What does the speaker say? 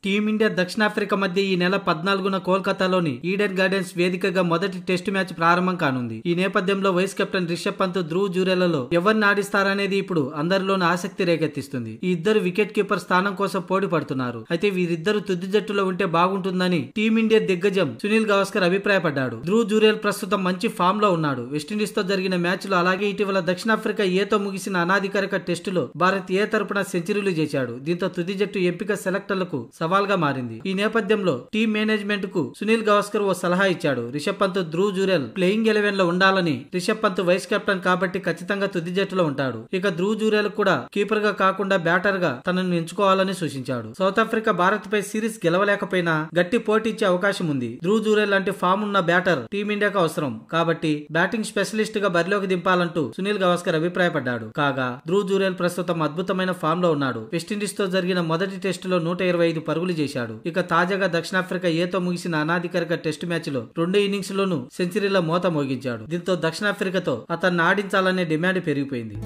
Team India దక్షిణాఫ్రికా మధ్య ఈ నెల 14న కోల్కతాలోని ఈడెన్ గార్డెన్స్ వేదికగా మొదటి టెస్టు మ్యాచ్ ప్రారంభం కానుంది. ఈ నేపథ్యంలో వైస్ కెప్టెన్ రిషబ్ పంత్, ధ్రువ్ జురేలలో ఎవరిని ఆడిస్తారనేది ఇప్పుడు అందరిలోనూ ఆసక్తి రేకెత్తిస్తుంది. ఈ ఇద్దరు వికెట్ కీపర్ స్థానం కోసం పోటీ పడుతున్నారు. అయితే వీరిద్దరు తుది జట్టులో ఉంటే బాగుంటుందని టీమిండియా దిగ్గజం సునీల్ గవాస్కర్ అభిప్రాయపడ్డాడు. ధ్రువ్ జురేల్ ప్రస్తుతం మంచి ఫామ్ లో ఉన్నాడు. వెస్టిండీస్ తో జరిగిన మ్యాచ్ లో అలాగే ఇటీవల దక్షిణాఫ్రికా ఏతో ముగిసిన అనాధికారిక టెస్టులో భారత్ ఏ తరపున సెంచరీలు చేశాడు. దీంతో తుది జట్టు ఎంపిక సెలెక్టర్లకు సవాల్గా మారింది. ఈ నేపథ్యంలో టీం మేనేజ్మెంట్ కు సునీల్ గవాస్కర్ ఓ సలహా ఇచ్చాడు. రిషబ్ పంత్, ధ్రువ్ జురేల్ ప్లేయింగ్ 11 లో ఉండాలని. రిషబ్ పంత్ వైస్ కెప్టెన్ కాబట్టి ఖచ్చితంగా తుది జట్టులో ఉంటాడు. ఇక ధ్రువ్ జురేల్ కూడా కీపర్ గా కాకుండా బ్యాటర్ గా తనను ఎంచుకోవాలని సూచించాడు. సౌత్ ఆఫ్రికా భారత్ పై సిరీస్ గెలవలేకపోయినా గట్టి పోటీ ఇచ్చే అవకాశం ఉంది. ధ్రువ్ జురేల్ లాంటి ఫామ్ ఉన్న బ్యాటర్ టీమిండియాకు అవసరం కాబట్టి బ్యాటింగ్ స్పెషలిస్ట్ గా బరిలోకి దింపాలంటూ సునీల్ గవాస్కర్ అభిప్రాయపడ్డాడు. కాగా ధ్రువ్ జురేల్ ప్రస్తుతం అద్భుతమైన ఫామ్ లో ఉన్నాడు. వెస్టిండీస్ తో జరిగిన మొదటి టెస్టులో 125 పరుగులు చేశాడు. ఇక తాజాగా దక్షిణాఫ్రికా ఏతో ముగిసిన అనాధికారిక టెస్టు మ్యాచ్ లో 2 ఇన్నింగ్స్ లోనూ సెంచరీల మోత మోగించాడు. దీంతో దక్షిణాఫ్రికాతో అతన్ని ఆడించాలనే డిమాండ్ పెరిగిపోయింది.